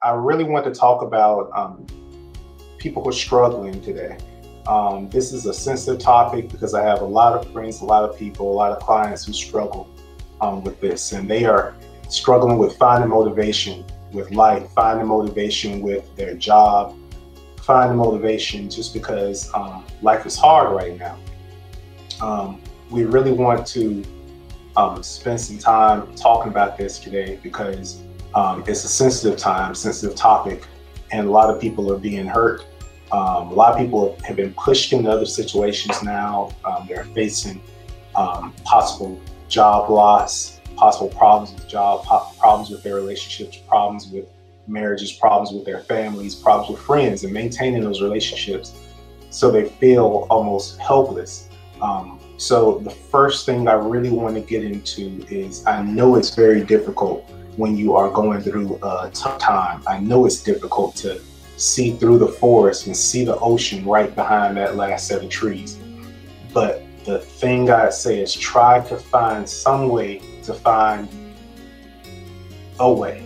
I really want to talk about people who are struggling today. This is a sensitive topic because I have a lot of friends, a lot of people, a lot of clients who struggle with this, and they are struggling with finding motivation with life, finding motivation with their job, finding motivation just because life is hard right now. We really want to spend some time talking about this today because it's a sensitive time, sensitive topic, and a lot of people are being hurt. A lot of people have been pushed into other situations now. They're facing possible job loss, possible problems with job, problems with their relationships, problems with marriages, problems with their families, problems with friends, and maintaining those relationships. So they feel almost helpless. So the first thing I really want to get into is I know it's very difficult when you are going through a tough time. I know it's difficult to see through the forest and see the ocean right behind that last set of trees. But the thing I say is try to find some way to find a way.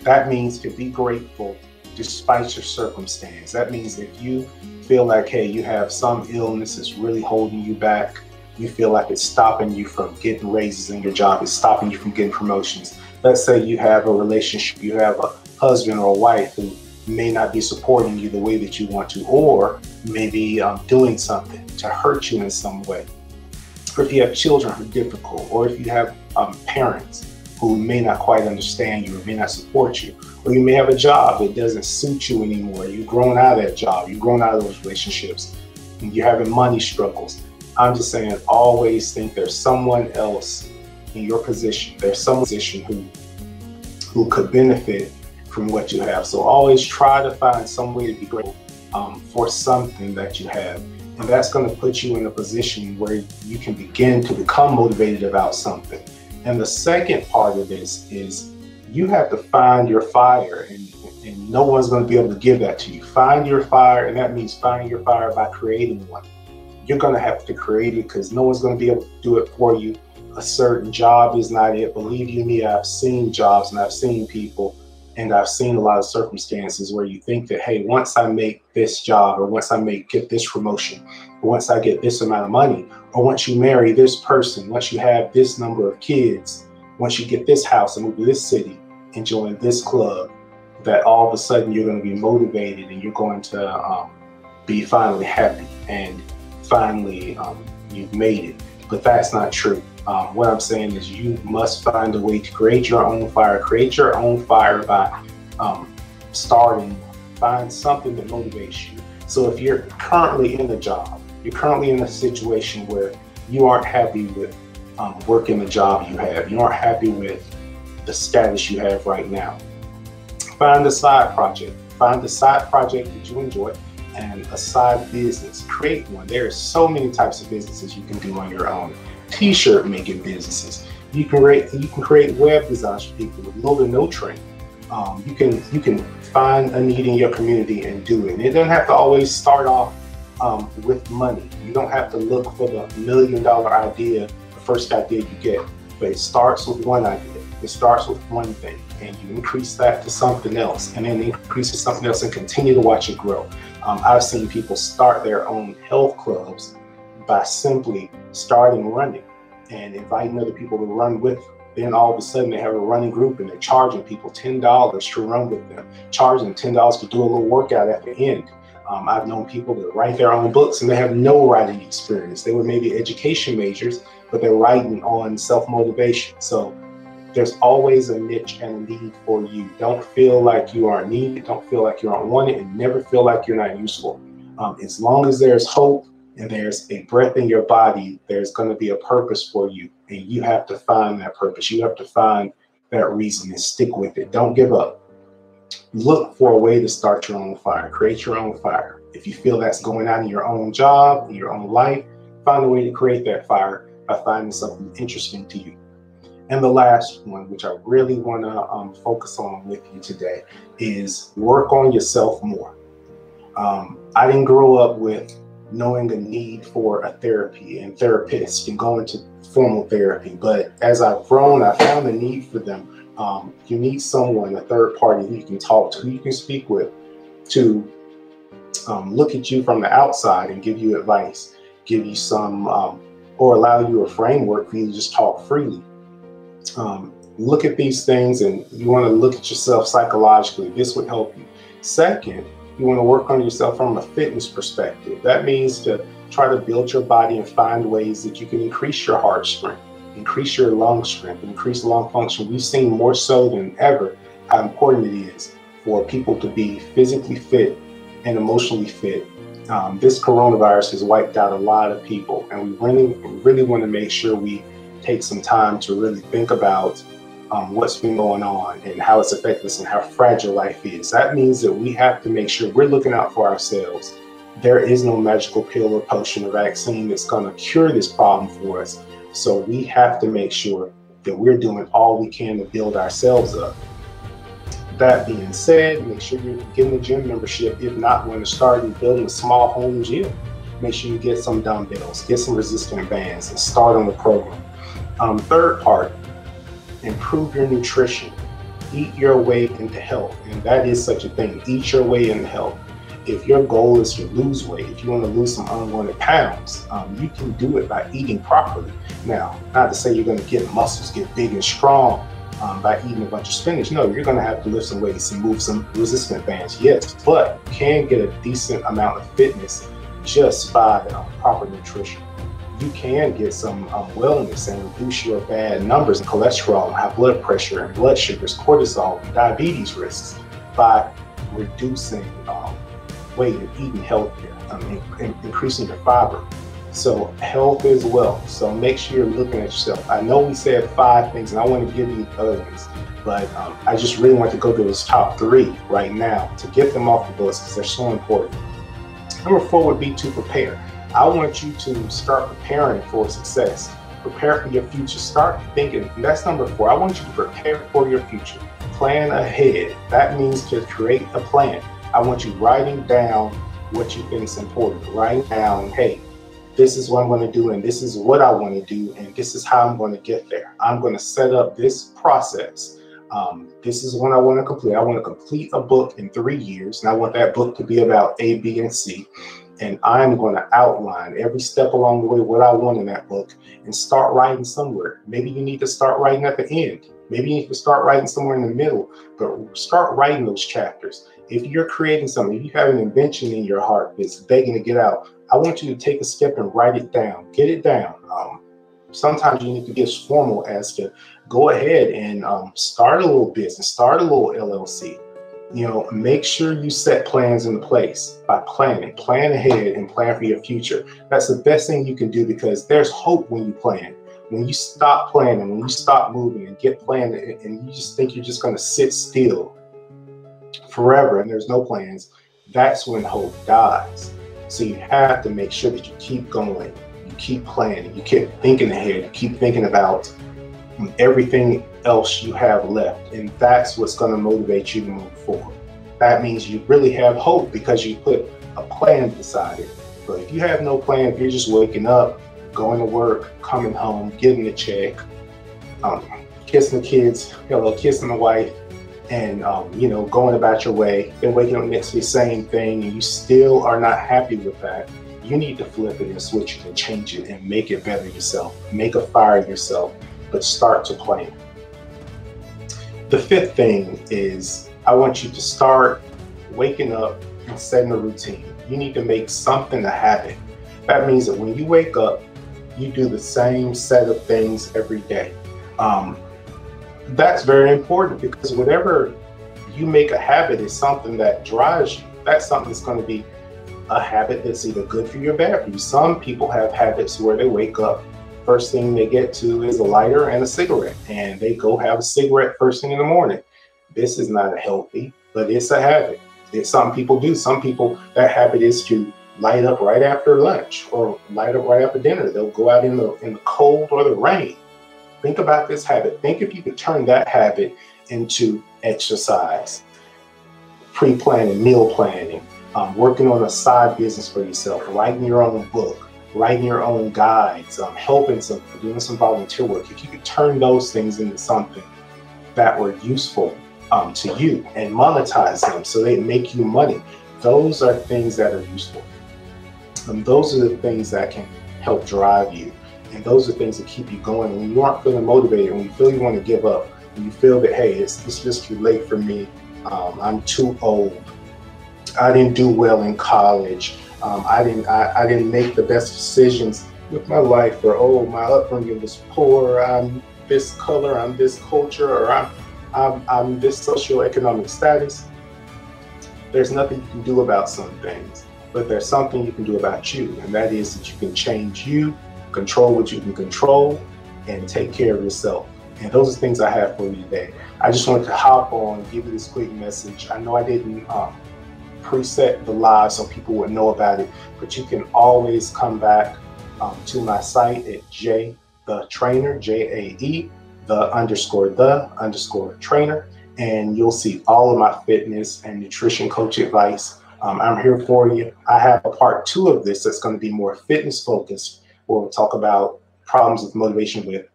That means to be grateful despite your circumstance. That means if you feel like, hey, you have some illness that's really holding you back, you feel like it's stopping you from getting raises in your job, it's stopping you from getting promotions. Let's say you have a relationship, you have a husband or a wife who may not be supporting you the way that you want to, or maybe doing something to hurt you in some way. Or if you have children who are difficult, or if you have parents who may not quite understand you or may not support you, or you may have a job that doesn't suit you anymore. You've grown out of that job, you've grown out of those relationships, and you're having money struggles. I'm just saying, always think there's someone else in your position. There's someone in your position who could benefit from what you have. So always try to find some way to be grateful for something that you have. And that's going to put you in a position where you can begin to become motivated about something. And the second part of this is you have to find your fire, and no one's going to be able to give that to you. Find your fire, and that means finding your fire by creating one. You're going to have to create it because no one's going to be able to do it for you. A certain job is not it. Believe you me, I've seen jobs and I've seen people, and I've seen a lot of circumstances where you think that, hey, once I make this job, or once I get this promotion, or once I get this amount of money, or once you marry this person, once you have this number of kids, once you get this house and move to this city and join this club, that all of a sudden you're going to be motivated and you're going to be finally happy and finally you've made it. But that's not true. What I'm saying is you must find a way to create your own fire. Create your own fire by starting. Find something that motivates you. So if you're currently in a job, you're currently in a situation where you aren't happy with working the job you have, you aren't happy with the status you have right now, find a side project. Find the side project that you enjoy and a side business. Create one. There are so many types of businesses you can do on your own. T-shirt making businesses. You can create web designs for people with little to no training. You can find a need in your community and do it. And it doesn't have to always start off with money. You don't have to look for the $1 million idea, the first idea you get. But it starts with one idea. It starts with one thing, and you increase that to something else, and then increase to something else, and continue to watch it grow. I've seen people start their own health clubs by simply starting running and inviting other people to run with them. Then all of a sudden they have a running group and they're charging people $10 to run with them, charging $10 to do a little workout at the end. I've known people that write their own books and they have no writing experience. They were maybe education majors, but they're writing on self-motivation. So there's always a niche and a need for you. Don't feel like you aren't needed. Don't feel like you aren't wanted, and never feel like you're not useful. As long as there's hope and there's a breath in your body, there's going to be a purpose for you, and you have to find that purpose. You have to find that reason and stick with it. Don't give up. Look for a way to start your own fire. Create your own fire. If you feel that's going on in your own job, in your own life, find a way to create that fire by finding something interesting to you. And the last one, which I really want to focus on with you today, is work on yourself more. I didn't grow up with knowing the need for a therapy and therapists and going to formal therapy, but as I've grown, I found the need for them You need someone, a third party who you can talk to, who you can speak with, to look at you from the outside and give you advice, give you some, or allow you a framework for you to just talk freely. Look at these things, and you want to look at yourself psychologically. This would help you. Second, you want to work on yourself from a fitness perspective. That means to try to build your body and find ways that you can increase your heart strength, increase your lung strength, increase lung function. We've seen more so than ever how important it is for people to be physically fit and emotionally fit. This coronavirus has wiped out a lot of people, and we really want to make sure we take some time to really think about what's been going on and how it's affected us and how fragile life is. That means that we have to make sure we're looking out for ourselves. There is no magical pill or potion or vaccine that's going to cure this problem for us. So we have to make sure that we're doing all we can to build ourselves up. That being said, make sure you're getting a gym membership. If not, when to start building a small home gym, make sure you get some dumbbells, get some resistant bands, and start on the program. Third part, improve your nutrition. Eat your way into health, and that is such a thing. Eat your way into health. If your goal is to lose weight, if you want to lose some unwanted pounds, you can do it by eating properly. Now, not to say you're going to get muscles, get big and strong by eating a bunch of spinach. No, you're going to have to lift some weights and move some resistant bands, yes, but you can get a decent amount of fitness just by proper nutrition. You can get some wellness and reduce your bad numbers and cholesterol and high blood pressure and blood sugars, cortisol, and diabetes risks by reducing weight and eating healthier, increasing your fiber. So health is wealth. So make sure you're looking at yourself. I know we said 5 things, and I want to give you the other ones, but I just really want to go through those top 3 right now to get them off the books because they're so important. Number 4 would be to prepare. I want you to start preparing for success. Prepare for your future. Start thinking. And that's number 4. I want you to prepare for your future. Plan ahead. That means to create a plan. I want you writing down what you think is important. Writing down, hey, this is what I'm going to do, and this is what I want to do, and this is how I'm going to get there. I'm going to set up this process. This is what I want to complete. I want to complete a book in 3 years, and I want that book to be about A, B, and C. And I'm going to outline every step along the way what I want in that book and start writing somewhere. Maybe you need to start writing at the end. Maybe you need to start writing somewhere in the middle, but start writing those chapters. If you're creating something, if you have an invention in your heart that's begging to get out, I want you to take a step and write it down. Get it down. Sometimes you need to be as formal as to go ahead and start a little business, start a little LLC. You know, make sure you set plans in place by planning. Plan ahead and plan for your future. That's the best thing you can do because there's hope when you plan. When you stop planning, when you stop moving and get planned and you just think you're just going to sit still forever and there's no plans, that's when hope dies. So you have to make sure that you keep going, you keep planning, you keep thinking ahead, you keep thinking about everything else you have left, and that's what's going to motivate you to move forward. That means you really have hope because you put a plan beside it. But if you have no plan, if you're just waking up, going to work, coming home, getting a check, kissing the kids, kissing the wife, and going about your way, then waking up next to the same thing, and you still are not happy with that, you need to flip it and switch it and change it and make it better yourself. Make a fire yourself, but start to plan. The 5th thing is I want you to start waking up and setting a routine. You need to make something a habit. That means that when you wake up, you do the same set of things every day. That's very important because whatever you make a habit is something that drives you. That's something that's going to be a habit that's either good for you or bad for you. Some people have habits where they wake up, first thing they get to is a lighter and a cigarette, and they go have a cigarette first thing in the morning. This is not healthy, but it's a habit. It's something people do. Some people, that habit is to light up right after lunch or light up right after dinner. They'll go out in the cold or the rain. Think about this habit. Think if you could turn that habit into exercise, pre-planning, meal planning, working on a side business for yourself, writing your own book, writing your own guides, helping some, doing some volunteer work. If you could turn those things into something that were useful to you and monetize them so they make you money. Those are things that are useful. Those are the things that can help drive you. And those are things that keep you going. When you aren't feeling motivated, when you feel you want to give up, when you feel that, hey, it's just too late for me, I'm too old, I didn't do well in college, I didn't make the best decisions with my life, or oh, my upbringing was poor, I'm this color, I'm this culture, or I'm this socioeconomic status. There's nothing you can do about some things, but there's something you can do about you, and that is that you can change you, control what you can control, and take care of yourself. And those are things I have for you today. I just wanted to hop on, give you this quick message. I know I didn't preset the live so people would know about it, but you can always come back to my site at J the Trainer, JAE the trainer, and you'll see all of my fitness and nutrition coach advice. I'm here for you. I have a part 2 of this that's going to be more fitness focused, where we'll talk about problems with motivation with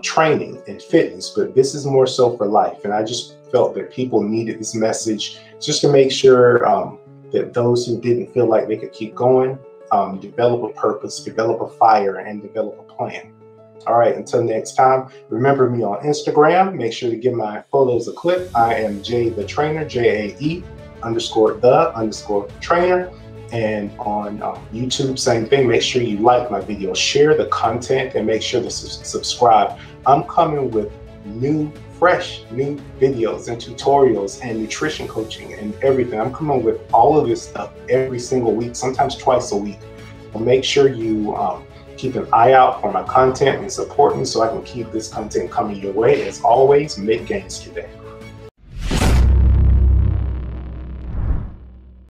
training and fitness, but this is more so for life. And I just felt that people needed this message just to make sure that those who didn't feel like they could keep going, develop a purpose, develop a fire, and develop a plan. All right, until next time, remember me on Instagram. Make sure to give my photos a click. I am Jay the Trainer, JAE _ trainer. And on YouTube, same thing. Make sure you like my video, share the content, and make sure to subscribe. I'm coming with fresh new videos and tutorials and nutrition coaching and everything. I'm coming with all of this stuff every single week, sometimes twice a week. So make sure you keep an eye out for my content and support me so I can keep this content coming your way. As always, make gains today.